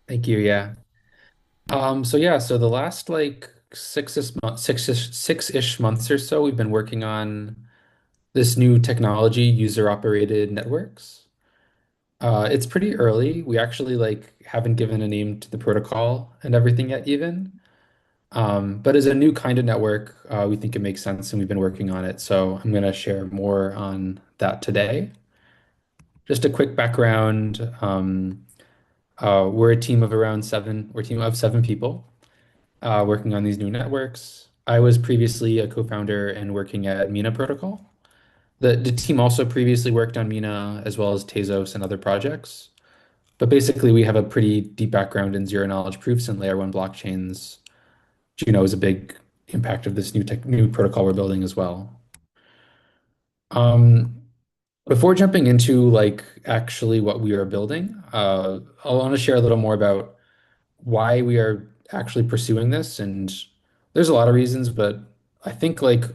Thank you. Yeah. So the last like six-ish months or so, we've been working on this new technology, user-operated networks. It's pretty early. We actually like haven't given a name to the protocol and everything yet even. But as a new kind of network, we think it makes sense and we've been working on it. So I'm gonna share more on that today. Just a quick background. We're a team of around seven, we're a team of 7 people. Working on these new networks. I was previously a co-founder and working at Mina Protocol. The team also previously worked on Mina as well as Tezos and other projects. But basically, we have a pretty deep background in zero knowledge proofs and layer one blockchains, which is a big impact of this new protocol we're building as well. Um, Before jumping into like actually what we are building, I want to share a little more about why we are actually pursuing this. And there's a lot of reasons, but I think like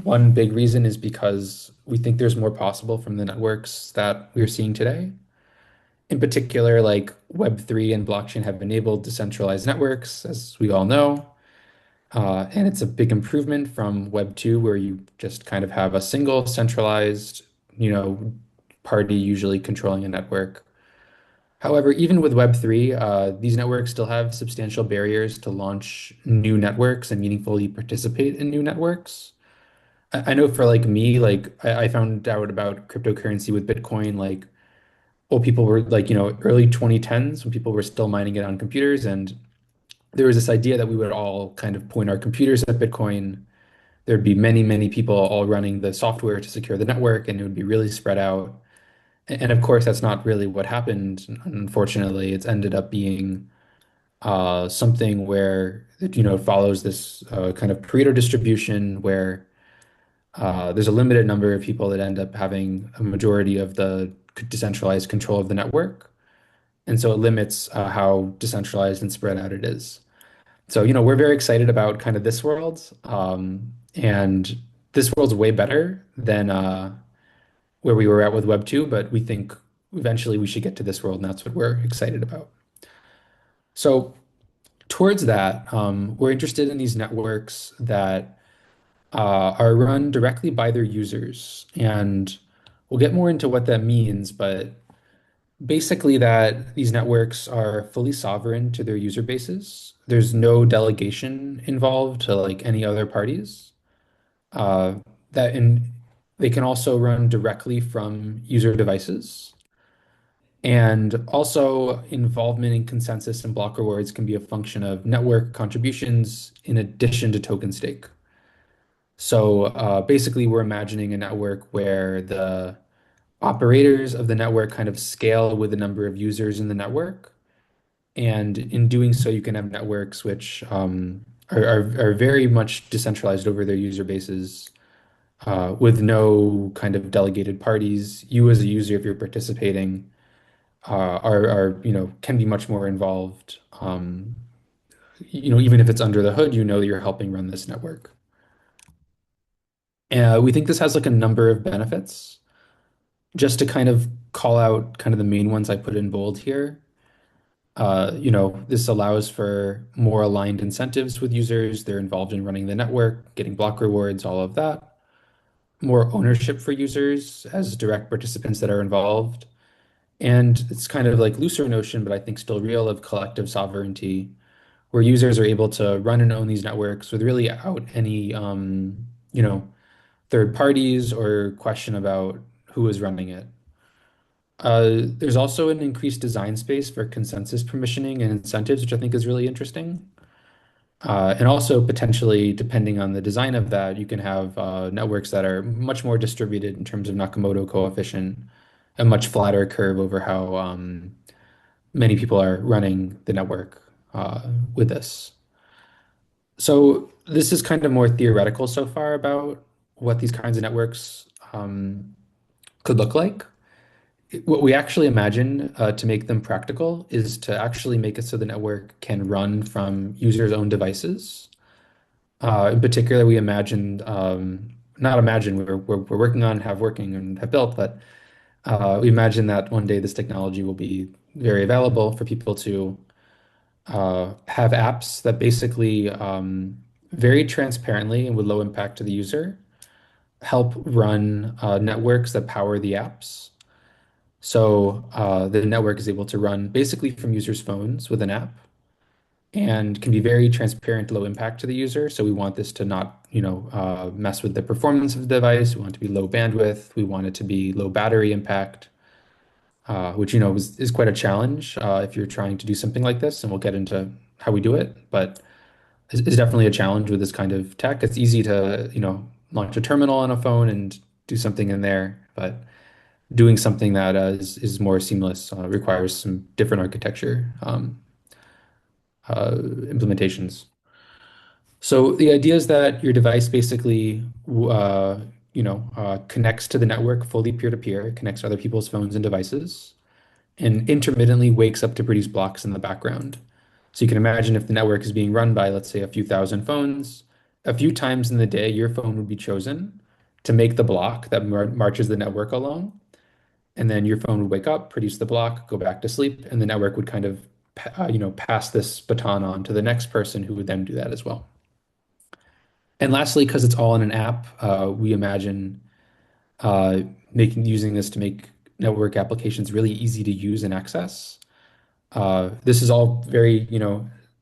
one big reason is because we think there's more possible from the networks that we're seeing today. In particular, like Web3 and blockchain have enabled decentralized networks, as we all know. And it's a big improvement from Web2, where you just kind of have a single centralized, you know, party usually controlling a network. However, even with Web3, these networks still have substantial barriers to launch new networks and meaningfully participate in new networks. I know for like me, like I found out about cryptocurrency with Bitcoin, like, well, people were like, early 2010s when people were still mining it on computers. And there was this idea that we would all kind of point our computers at Bitcoin. There'd be many, many people all running the software to secure the network, and it would be really spread out. And of course, that's not really what happened. Unfortunately, it's ended up being something where it follows this kind of Pareto distribution where there's a limited number of people that end up having a majority of the decentralized control of the network, and so it limits how decentralized and spread out it is. So we're very excited about kind of this world, and this world's way better than where we were at with Web 2, but we think eventually we should get to this world, and that's what we're excited about. So towards that, we're interested in these networks that are run directly by their users. And we'll get more into what that means, but basically, that these networks are fully sovereign to their user bases. There's no delegation involved to like any other parties. Uh, that in They can also run directly from user devices. And also, involvement in consensus and block rewards can be a function of network contributions in addition to token stake. So basically, we're imagining a network where the operators of the network kind of scale with the number of users in the network. And in doing so, you can have networks which are very much decentralized over their user bases with no kind of delegated parties. You as a user, if you're participating, can be much more involved. Even if it's under the hood, you're helping run this network. We think this has like a number of benefits. Just to kind of call out kind of the main ones I put in bold here. This allows for more aligned incentives with users. They're involved in running the network, getting block rewards, all of that. More ownership for users as direct participants that are involved. And it's kind of like looser notion, but I think still real of collective sovereignty, where users are able to run and own these networks with really out any, third parties or question about who is running it. There's also an increased design space for consensus permissioning and incentives, which I think is really interesting. And also potentially, depending on the design of that, you can have networks that are much more distributed in terms of Nakamoto coefficient, a much flatter curve over how many people are running the network with this. So this is kind of more theoretical so far about what these kinds of networks could look like. What we actually imagine to make them practical is to actually make it so the network can run from users' own devices. In particular, we imagined, not imagine, we're working on, have working, and have built, but we imagine that one day this technology will be very available for people to have apps that basically very transparently and with low impact to the user help run networks that power the apps. So the network is able to run basically from users' phones with an app and can be very transparent, low impact to the user. So we want this to not, mess with the performance of the device. We want it to be low bandwidth. We want it to be low battery impact, which, is quite a challenge if you're trying to do something like this. And we'll get into how we do it, but is definitely a challenge with this kind of tech. It's easy to, launch a terminal on a phone and do something in there, but doing something that is more seamless requires some different architecture implementations. So the idea is that your device basically, connects to the network fully peer-to-peer, connects to other people's phones and devices, and intermittently wakes up to produce blocks in the background. So you can imagine if the network is being run by, let's say, a few thousand phones, a few times in the day, your phone would be chosen to make the block that marches the network along. And then your phone would wake up, produce the block, go back to sleep, and the network would kind of, pass this baton on to the next person who would then do that as well. And lastly, because it's all in an app, we imagine uh, making using this to make network applications really easy to use and access. This is all very,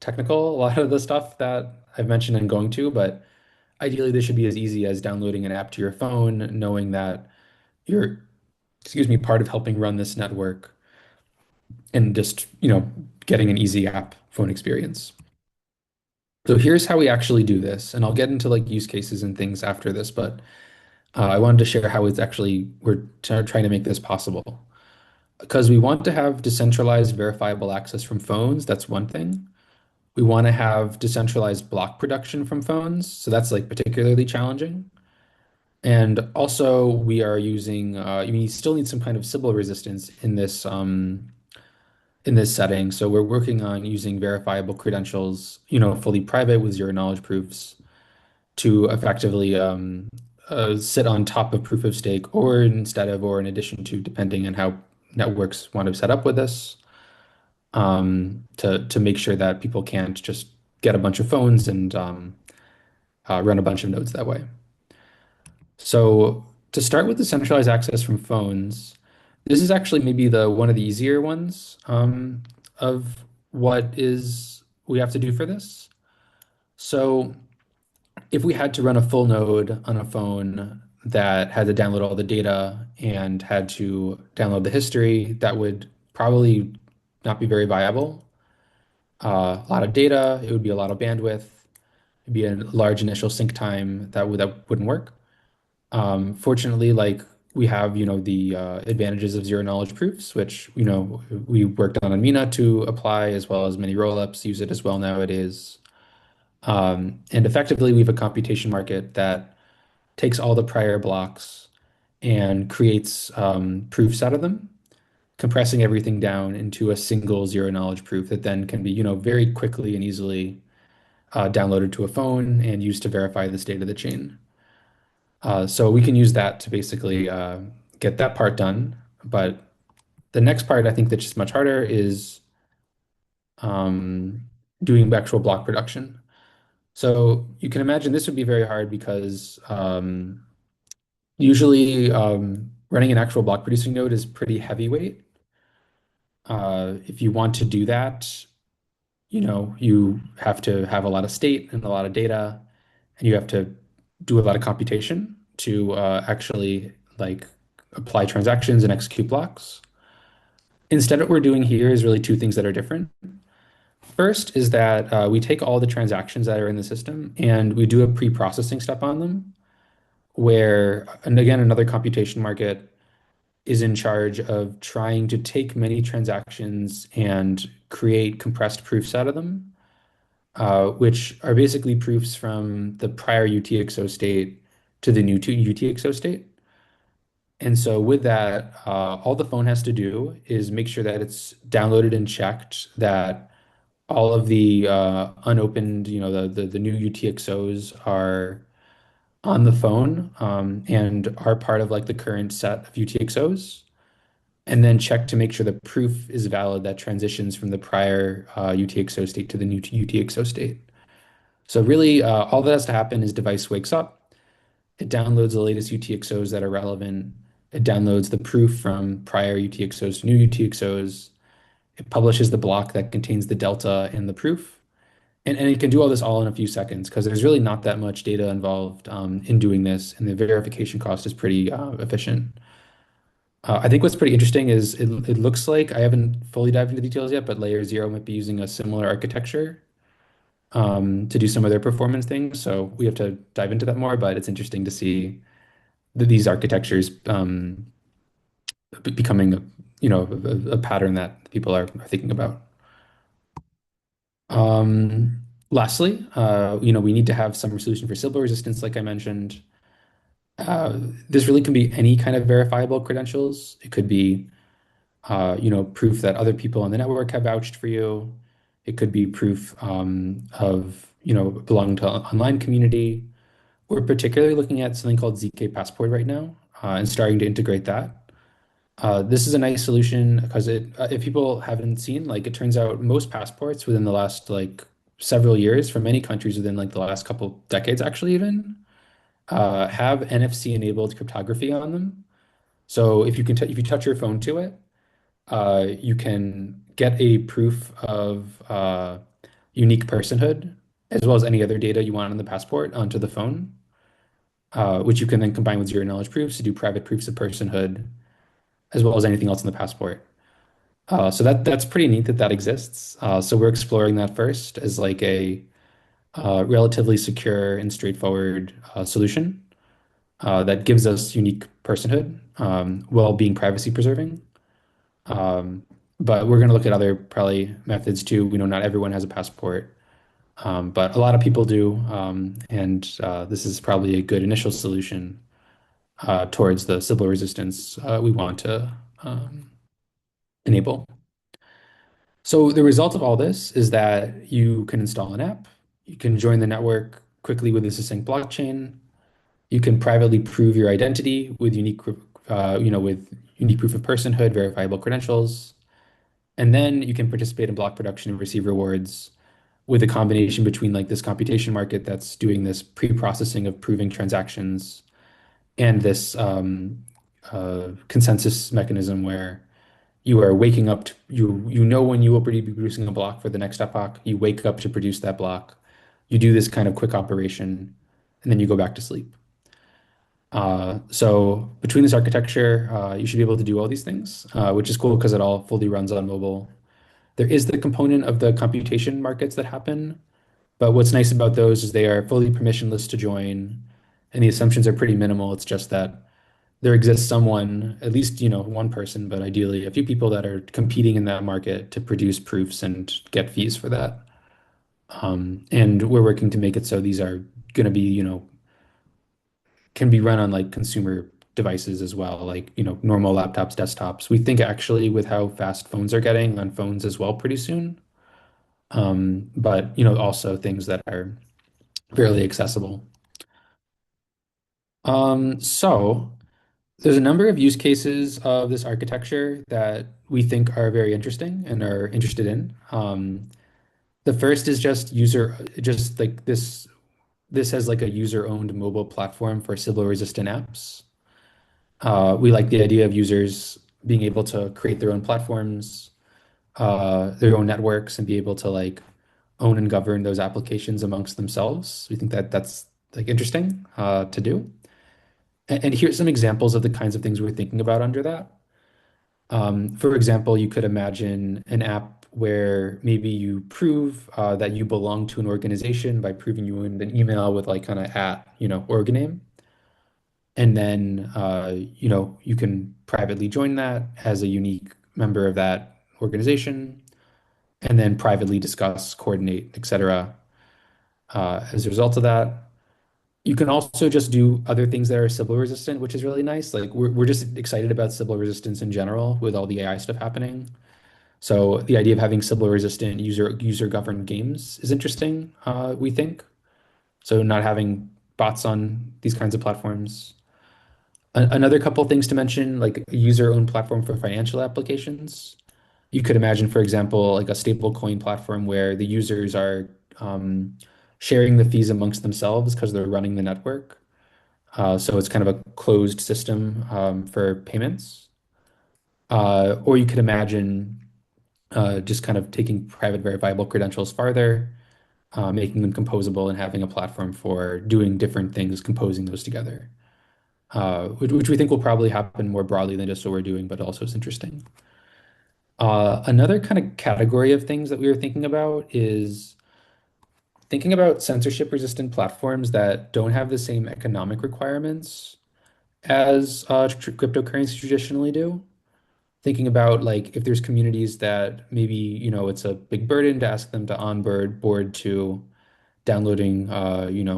technical, a lot of the stuff that I've mentioned and going to, but ideally this should be as easy as downloading an app to your phone, knowing that you're, excuse me, part of helping run this network and just, getting an easy app phone experience. So here's how we actually do this, and I'll get into like use cases and things after this, but I wanted to share how it's actually we're trying to make this possible. Because we want to have decentralized verifiable access from phones, that's one thing. We want to have decentralized block production from phones, so that's like particularly challenging. And also, we are using, you still need some kind of Sybil resistance in this setting. So we're working on using verifiable credentials, fully private with zero knowledge proofs to effectively sit on top of proof of stake or instead of or in addition to, depending on how networks want to set up with this, to make sure that people can't just get a bunch of phones and run a bunch of nodes that way. So to start with the centralized access from phones, this is actually maybe the one of the easier ones of what is we have to do for this. So if we had to run a full node on a phone that had to download all the data and had to download the history, that would probably not be very viable. A lot of data, it would be a lot of bandwidth, it'd be a large initial sync time that wouldn't work. Fortunately, like we have, the advantages of zero knowledge proofs, which, we worked on Mina to apply as well as many rollups use it as well nowadays. And effectively, we have a computation market that takes all the prior blocks and creates proofs out of them, compressing everything down into a single zero knowledge proof that then can be, very quickly and easily downloaded to a phone and used to verify the state of the chain. So we can use that to basically get that part done. But the next part, I think that's just much harder, is um, doing actual block production. So you can imagine this would be very hard because usually running an actual block producing node is pretty heavyweight. If you want to do that, you have to have a lot of state and a lot of data, and you have to do a lot of computation to actually like apply transactions and execute blocks. Instead, what we're doing here is really two things that are different. First is that we take all the transactions that are in the system and we do a pre-processing step on them, where, and again, another computation market is in charge of trying to take many transactions and create compressed proofs out of them, which are basically proofs from the prior UTXO state to the new UTXO state. And so with that, all the phone has to do is make sure that it's downloaded and checked, that all of the unopened, the new UTXOs are on the phone and are part of like the current set of UTXOs. and then check to make sure the proof is valid that transitions from the prior UTXO state to the new UTXO state. So really, all that has to happen is device wakes up, it downloads the latest UTXOs that are relevant, it downloads the proof from prior UTXOs to new UTXOs, it publishes the block that contains the delta in the proof, and it can do all this all in a few seconds because there's really not that much data involved in doing this, and the verification cost is pretty efficient. I think what's pretty interesting is it looks like I haven't fully dived into details yet, but Layer Zero might be using a similar architecture to do some of their performance things. So we have to dive into that more, but it's interesting to see that these architectures becoming a pattern that people are thinking about. Lastly, we need to have some solution for Sybil resistance, like I mentioned. This really can be any kind of verifiable credentials. It could be proof that other people on the network have vouched for you. It could be proof of, belonging to an online community. We're particularly looking at something called ZK Passport right now, and starting to integrate that. This is a nice solution because if people haven't seen, like, it turns out most passports within the last like several years from many countries within like the last couple decades, actually even, have NFC enabled cryptography on them. So if you touch your phone to it, you can get a proof of unique personhood as well as any other data you want on the passport onto the phone, which you can then combine with zero knowledge proofs to do private proofs of personhood as well as anything else in the passport. So that's pretty neat that that exists. So we're exploring that first as like a relatively secure and straightforward solution that gives us unique personhood while being privacy preserving. Um, but we're going to look at other probably methods too. We know not everyone has a passport, but a lot of people do. And this is probably a good initial solution towards the Sybil resistance we want to enable. So the result of all this is that you can install an app, you can join the network quickly with a succinct blockchain, you can privately prove your identity with with unique proof of personhood, verifiable credentials. And then you can participate in block production and receive rewards with a combination between like this computation market that's doing this pre-processing of proving transactions and this consensus mechanism where you are waking up to, you know when you will be producing a block for the next epoch, you wake up to produce that block, you do this kind of quick operation, and then you go back to sleep. So between this architecture, you should be able to do all these things, which is cool because it all fully runs on mobile. There is the component of the computation markets that happen, but what's nice about those is they are fully permissionless to join, and the assumptions are pretty minimal. It's just that there exists someone, at least, one person, but ideally a few people that are competing in that market to produce proofs and get fees for that. And we're working to make it so these are going to be, can be run on like consumer devices as well, like, normal laptops, desktops. We think actually with how fast phones are getting on phones as well pretty soon. But also things that are fairly accessible. So there's a number of use cases of this architecture that we think are very interesting and are interested in. The first is just like this. This has like a user-owned mobile platform for Sybil-resistant apps. We like the idea of users being able to create their own platforms, their own networks, and be able to like own and govern those applications amongst themselves. We think that that's like interesting to do. And here's some examples of the kinds of things we're thinking about under that. For example, you could imagine an app where maybe you prove that you belong to an organization by proving you in an email with like kind of at, org name. And then, you can privately join that as a unique member of that organization, and then privately discuss, coordinate, etc. As a result of that. You can also just do other things that are Sybil resistant, which is really nice. Like we're just excited about Sybil resistance in general with all the AI stuff happening. So the idea of having Sybil resistant user governed games is interesting, we think. So not having bots on these kinds of platforms. Another couple things to mention, like a user-owned platform for financial applications. You could imagine, for example, like a stable coin platform where the users are um, sharing the fees amongst themselves because they're running the network. So it's kind of a closed system for payments. Or you could imagine just kind of taking private verifiable credentials farther, making them composable and having a platform for doing different things, composing those together, which we think will probably happen more broadly than just what we're doing, but also is interesting. Another kind of category of things that we were thinking about is thinking about censorship resistant platforms that don't have the same economic requirements as cryptocurrencies traditionally do. Thinking about like if there's communities that maybe, it's a big burden to ask them to onboard to downloading, acquiring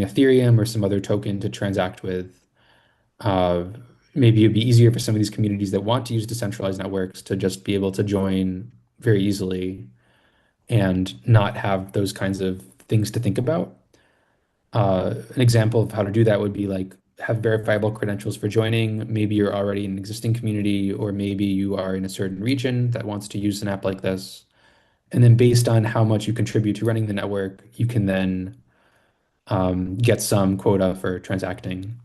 Ethereum or some other token to transact with. Uh, Maybe it'd be easier for some of these communities that want to use decentralized networks to just be able to join very easily and not have those kinds of things to think about. An example of how to do that would be like have verifiable credentials for joining. Maybe you're already in an existing community, or maybe you are in a certain region that wants to use an app like this. And then based on how much you contribute to running the network, you can then get some quota for transacting.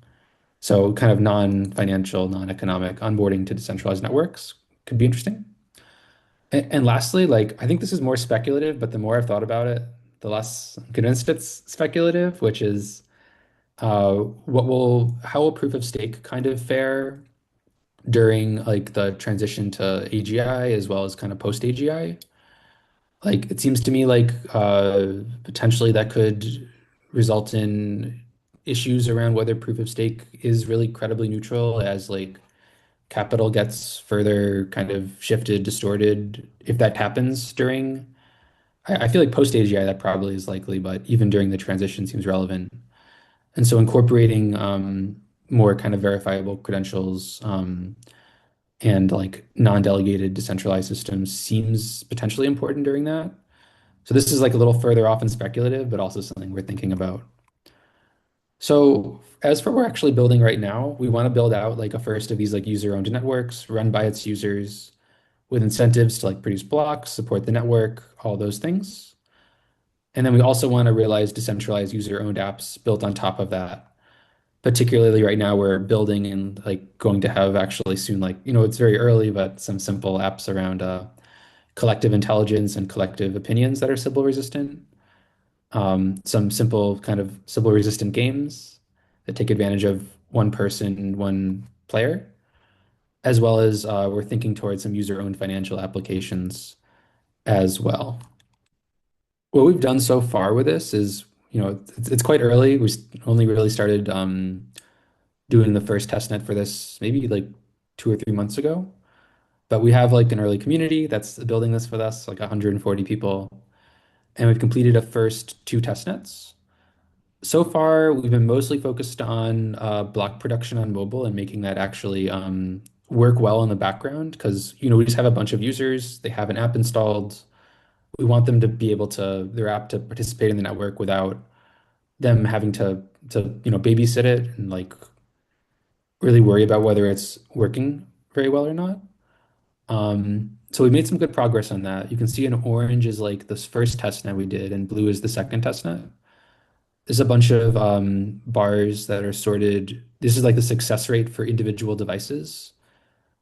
So kind of non-financial, non-economic onboarding to decentralized networks could be interesting. And lastly, like I think this is more speculative, but the more I've thought about it, the less I'm convinced it's speculative, which is how will proof of stake kind of fare during like the transition to AGI as well as kind of post AGI? Like it seems to me like potentially that could result in issues around whether proof of stake is really credibly neutral as like capital gets further kind of shifted, distorted. If that happens during, I feel like post AGI that probably is likely, but even during the transition seems relevant. And so incorporating more kind of verifiable credentials and like non-delegated decentralized systems seems potentially important during that. So this is like a little further off and speculative, but also something we're thinking about. So as for what we're actually building right now, we want to build out like a first of these like user-owned networks run by its users with incentives to like produce blocks, support the network, all those things. And then we also want to realize decentralized user-owned apps built on top of that. Particularly right now, we're building and like going to have actually soon, like, it's very early, but some simple apps around collective intelligence and collective opinions that are Sybil resistant. Some simple kind of Sybil resistant games that take advantage of one person, one player, as well as we're thinking towards some user-owned financial applications as well. What we've done so far with this is, it's quite early. Only really started doing the first test net for this maybe like 2 or 3 months ago. But we have like an early community that's building this with us, like 140 people. And we've completed a first two test nets. So far, we've been mostly focused on block production on mobile and making that actually work well in the background because, we just have a bunch of users, they have an app installed. We want them to be able to, their app to participate in the network without them having to babysit it and like really worry about whether it's working very well or not. So we made some good progress on that. You can see in orange is like this first test net we did, and blue is the second test net. There's a bunch of bars that are sorted. This is like the success rate for individual devices.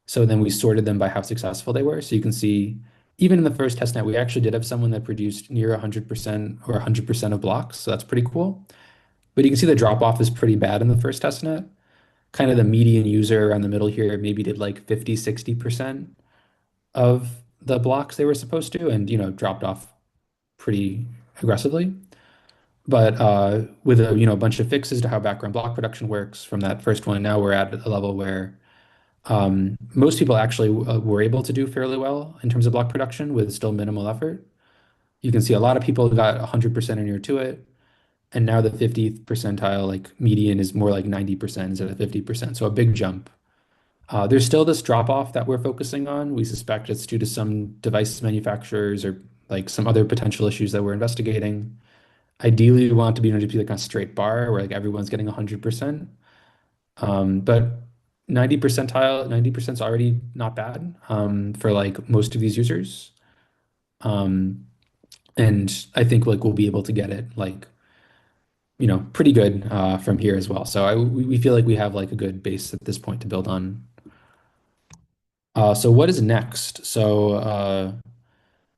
So then we sorted them by how successful they were. So you can see, even in the first test net, we actually did have someone that produced near 100% or 100% of blocks. So that's pretty cool. But you can see the drop off is pretty bad in the first test net. Kind of the median user around the middle here maybe did like 50, 60% of the blocks they were supposed to and, dropped off pretty aggressively. But with a bunch of fixes to how background block production works from that first one, now we're at a level where most people actually were able to do fairly well in terms of block production with still minimal effort. You can see a lot of people got 100% or near to it. And now the 50th percentile, like median, is more like 90% instead of 50%. So a big jump. There's still this drop off that we're focusing on. We suspect it's due to some device manufacturers or like some other potential issues that we're investigating. Ideally, we want to be, to be like a straight bar where like everyone's getting 100%. But 90 percentile, 90% is already not bad for like most of these users. Um, and I think like we'll be able to get it like, pretty good from here as well. So we feel like we have like a good base at this point to build on. So what is next? We're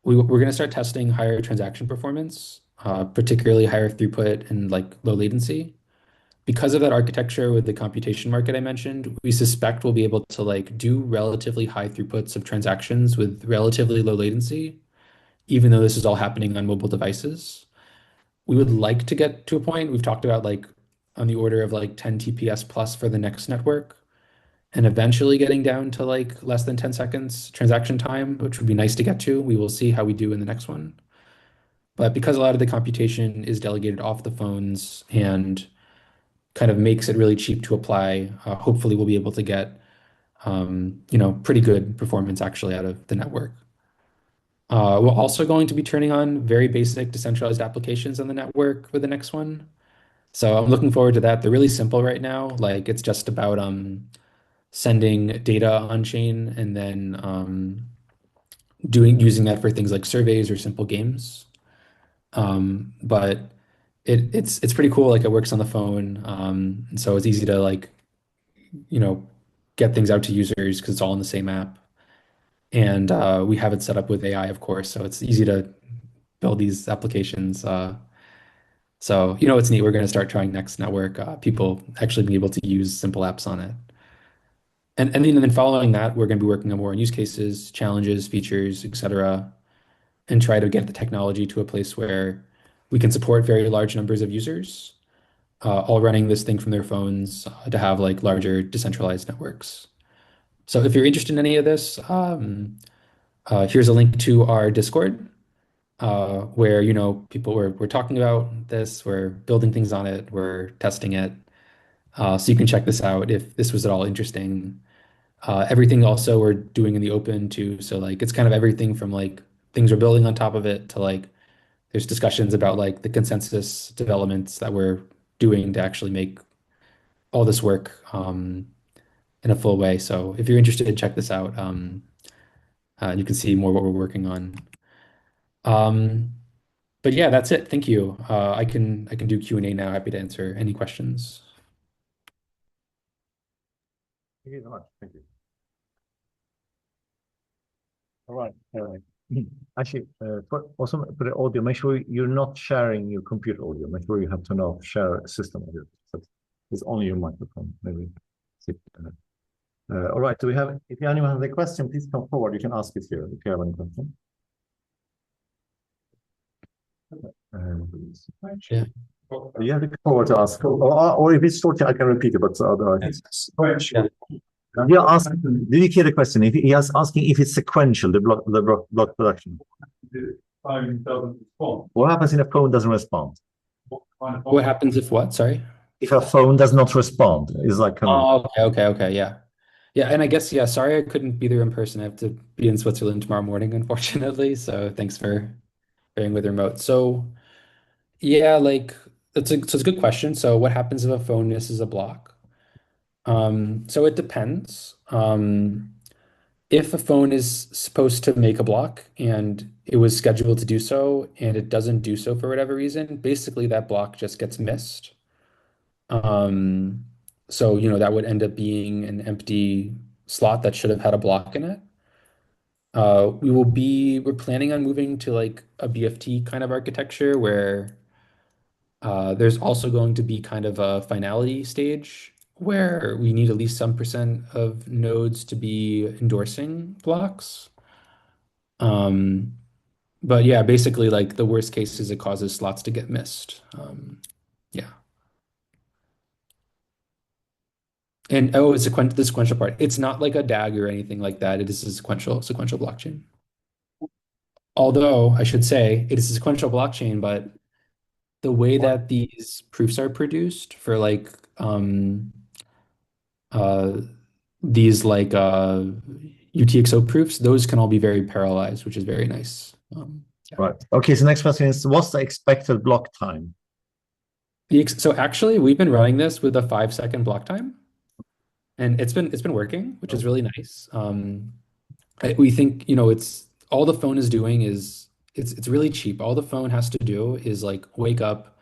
going to start testing higher transaction performance, particularly higher throughput and like low latency. Because of that architecture with the computation market I mentioned, we suspect we'll be able to like do relatively high throughputs of transactions with relatively low latency, even though this is all happening on mobile devices. We would like to get to a point we've talked about like on the order of like 10 TPS plus for the next network, and eventually getting down to like less than 10 seconds transaction time, which would be nice to get to. We will see how we do in the next one. But because a lot of the computation is delegated off the phones and kind of makes it really cheap to apply, hopefully we'll be able to get pretty good performance actually out of the network. We're also going to be turning on very basic decentralized applications on the network with the next one. So I'm looking forward to that. They're really simple right now. Like it's just about sending data on chain and then doing using that for things like surveys or simple games. But it's pretty cool. Like it works on the phone, and so it's easy to like you know get things out to users because it's all in the same app. And we have it set up with AI, of course, so it's easy to build these applications. So it's neat. We're going to start trying Next Network. People actually being able to use simple apps on it. And then following that, we're going to be working on more on use cases, challenges, features, etc., and try to get the technology to a place where we can support very large numbers of users, all running this thing from their phones to have like larger decentralized networks. So if you're interested in any of this, here's a link to our Discord, where people we're talking about this, we're building things on it, we're testing it. So you can check this out if this was at all interesting. Everything also we're doing in the open too. So like it's kind of everything from like things we're building on top of it to like there's discussions about like the consensus developments that we're doing to actually make all this work in a full way. So if you're interested, check this out. You can see more what we're working on. Um, but yeah, that's it. Thank you. I can do Q&A now. Happy to answer any questions. Thank you so much. Thank you. All right. Actually, also for the audio, make sure you're not sharing your computer audio. Make sure you have turned off share system audio. So it's only your microphone. Maybe. All right. Do we have? If anyone has a question, please come forward. You can ask it here if you have any question. Yeah. You have to come forward to ask, or if it's short, I can repeat it. But otherwise, Yeah. he asked, did you hear the question? If he is asking if it's sequential, the block production. The phone doesn't respond. What happens if a phone doesn't respond? What happens if what? Sorry. If a phone does not respond, it's like Oh, okay, yeah. Yeah, and I guess yeah, sorry I couldn't be there in person. I have to be in Switzerland tomorrow morning, unfortunately. So thanks for bearing with remote. So yeah, like it's a good question. So what happens if a phone misses a block? So it depends. If a phone is supposed to make a block and it was scheduled to do so and it doesn't do so for whatever reason, basically that block just gets missed. Um, so, that would end up being an empty slot that should have had a block in it. We're planning on moving to like a BFT kind of architecture where there's also going to be kind of a finality stage where we need at least some percent of nodes to be endorsing blocks. Um, but yeah, basically like the worst case is it causes slots to get missed. Yeah. And oh, the sequential part. It's not like a DAG or anything like that. It is a sequential blockchain. Although I should say it is a sequential blockchain, but the way that these proofs are produced for like uh these like UTXO proofs, those can all be very parallelized, which is very nice. Yeah. Right. Okay. So next question is, what's the expected block time? So actually, we've been running this with a 5 second block time, and it's been working, which is Oh, really nice. We think, it's all the phone is doing is it's really cheap. All the phone has to do is like wake up,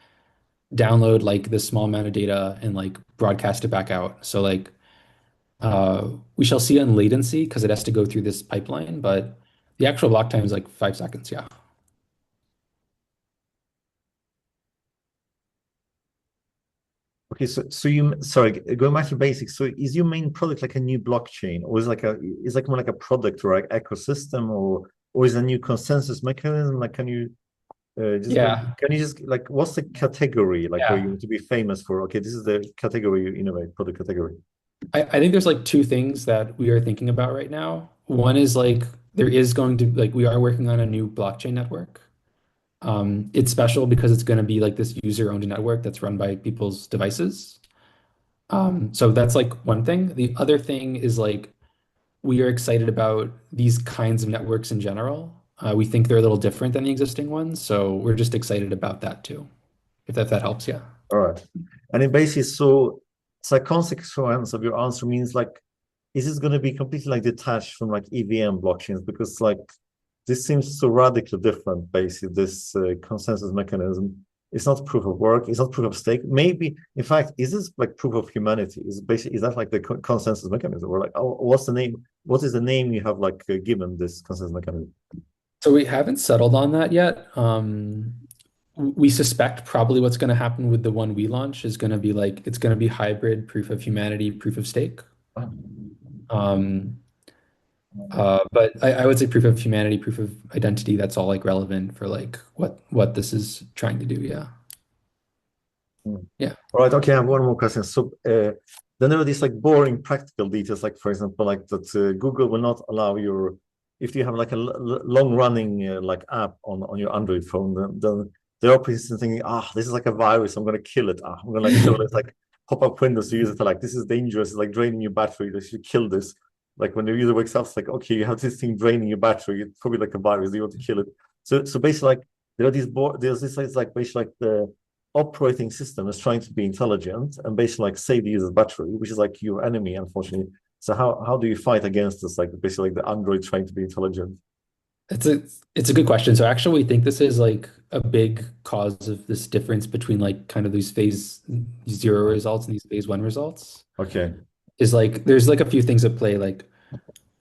download like this small amount of data, and like broadcast it back out. So like we shall see on latency because it has to go through this pipeline, but the actual block time is like 5 seconds. Yeah. okay. So you sorry, going back to basics. So is your main product like a new blockchain, or is like more like a product or like ecosystem, or is a new consensus mechanism? Like, Yeah. can you just like what's the category like where you Yeah. want to be famous for? Okay, this is the category you innovate, product category. I think there's like two things that we are thinking about right now. One is like there is going to like we are working on a new blockchain network. It's special because it's going to be like this user-owned network that's run by people's devices. So that's like one thing. The other thing is like we are excited about these kinds of networks in general. We think they're a little different than the existing ones, so we're just excited about that too. If that helps, yeah. All right. And in basis, so a consequence of your answer means like, is this going to be completely like detached from like EVM blockchains? Because like this seems so radically different, basically, this consensus mechanism. It's not proof of work, it's not proof of stake. Maybe, in fact, is this like proof of humanity? Is that like the consensus mechanism? Or like, oh, what's the name? What is the name you have like given this consensus mechanism? So we haven't settled on that yet. We suspect probably what's going to happen with the one we launch is going to be like it's going to be hybrid proof of humanity, proof of stake. Um, but I would say proof of humanity, proof of identity, that's all like relevant for like what this is trying to do. Yeah. Mm. Yeah. All right. Okay. I have one more question. So then there are these like boring practical details, like for example, like that Google will not allow your if you have like a long running like app on your Android phone, then the operating system thinking, this is like a virus. I'm gonna kill it. I'm gonna like show this like pop up windows to use it to like this is dangerous. It's like draining your battery. They should kill this. Like when the user wakes up, it's like okay, you have this thing draining your battery. It's probably like a virus. You want to kill it. So basically, like there are these there's this it's like basically like the operating system is trying to be intelligent and basically like save the user's battery, which is like your enemy, unfortunately. So how do you fight against this? Like basically like the Android trying to be intelligent. It's a it's a good question. So actually we think this is like a big cause of this difference between like kind of these phase zero results and these phase one results. Okay. Is like there's like a few things at play. Like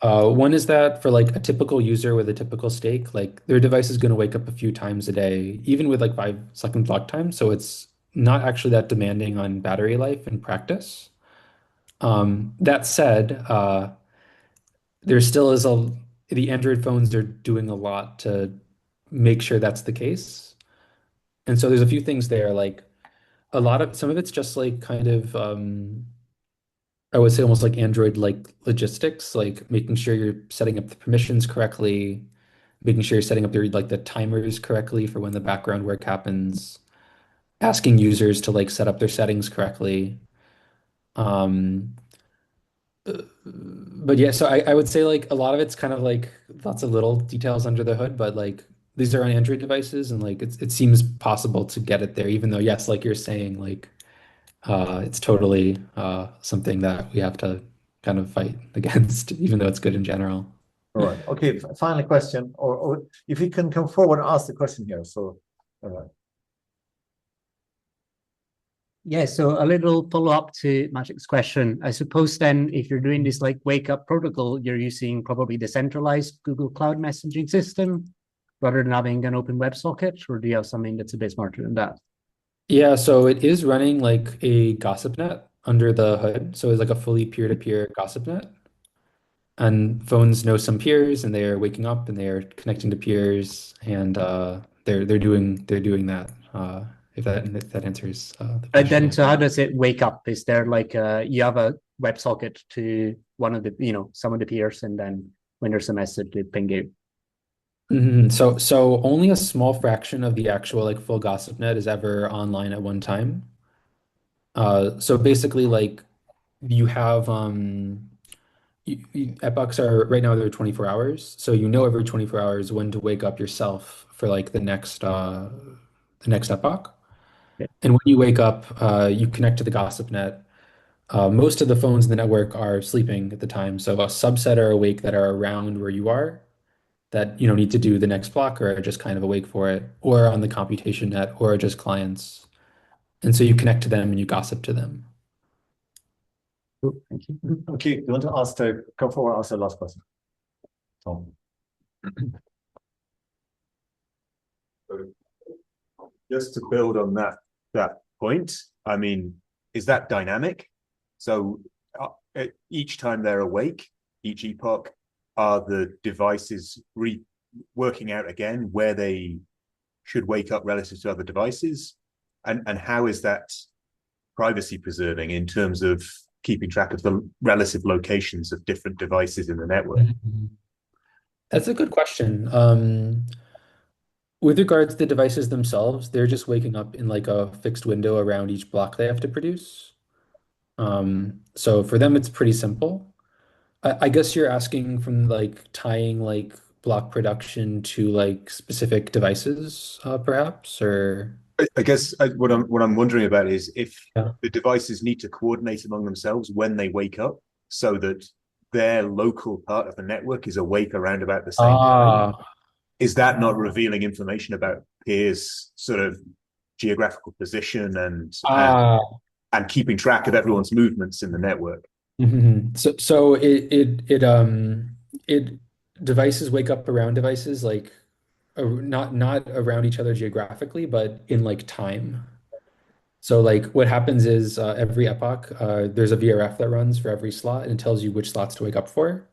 one is that for like a typical user with a typical stake, like their device is going to wake up a few times a day, even with like 5 second block time. So it's not actually that demanding on battery life in practice. That said, there still is the Android phones are doing a lot to make sure that's the case. And so there's a few things there, like some of it's just like kind of I would say almost like Android like logistics, like making sure you're setting up the permissions correctly, making sure you're setting up the timers correctly for when the background work happens, asking users to like set up their settings correctly. Um, but yeah, so I would say like a lot of it's kind of like lots of little details under the hood, but like these are on Android devices and like it seems possible to get it there, even though yes, like you're saying, like it's totally something that we have to kind of fight against, even though it's good in general. All right. Okay. Final question, or if you can come forward and ask the question here. So, uh, Yeah, so a little follow-up to Magic's question. I suppose then if you're doing this like wake up protocol, you're using probably the centralized Google Cloud messaging system rather than having an open WebSocket, or do you have something that's a bit smarter than that? Yeah, so it is running like a gossip net under the hood. So it's like a fully peer-to-peer gossip net. And phones know some peers and they are waking up and they are connecting to peers and they're doing that. If that answers the And question, then yeah. so how does it wake up? Is there like you have a WebSocket to one of the, some of the peers, and then when there's a message, it ping you? So only a small fraction of the actual like full gossip net is ever online at one time. So basically like you have Epochs are right now they're 24 hours, so you know every 24 hours when to wake up yourself for like the next epoch. Yeah. And when you wake up, you connect to the gossip net. Most of the phones in the network are sleeping at the time, so a subset are awake that are around where you are that need to do the next block or are just kind of awake for it, or on the computation net, or are just clients. And so you connect to them and you gossip to them. Cool, thank you. Okay, you want to come forward and ask the last question? Tom. Just to build on that point, I mean, is that dynamic? So each time they're awake, each epoch, are the devices working out again where they should wake up relative to other devices? And how is that privacy preserving in terms of keeping track of the relative locations of different devices in the network? That's a good question. With regards to the devices themselves, they're just waking up in like a fixed window around each block they have to produce. So for them, it's pretty simple. I guess you're asking from like tying like block production to like specific devices, perhaps, or I guess what I'm wondering about is if yeah. the devices need to coordinate among themselves when they wake up, so that their local part of the network is awake around about the same time. Ah, Is that not revealing information about peers' sort of geographical position ah. and keeping track of everyone's movements in the network? So it devices wake up around devices like not around each other geographically, but in like time. So like what happens is every epoch there's a VRF that runs for every slot and it tells you which slots to wake up for,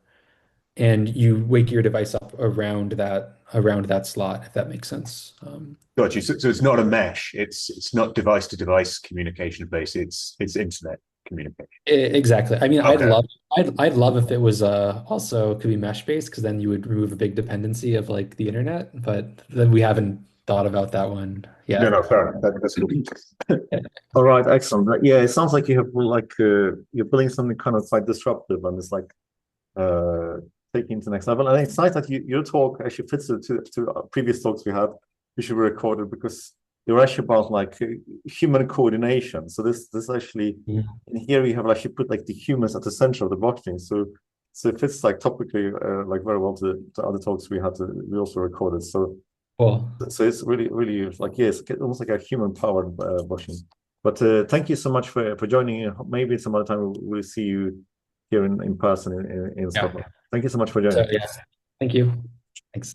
and you wake your device up around that slot if that makes sense. Got you. So it's not a mesh. It's not device to device communication based. It's internet communication. Exactly. I mean, Okay. I'd love if it was also could be mesh based because then you would remove a big dependency of like the internet, but then we haven't thought about that one No, yet. no, fair enough. That's cool. Yeah. All right, excellent. Yeah, it sounds like you have like you're building something kind of quite disruptive and it's like taking to the next level. And it's nice that your talk actually fits to previous talks we had, which were recorded because they were actually about like human coordination. So this actually Yeah. in here we have actually put like the humans at the center of the blockchain. So it fits like topically like very well to other talks we also recorded. Cool. So it's really like yes, almost like a human powered blockchain. But thank you so much for joining. Maybe some other time we'll see you here in person in Yeah. Scotland. Thank you so much for So joining. yeah. Thank you. Thanks.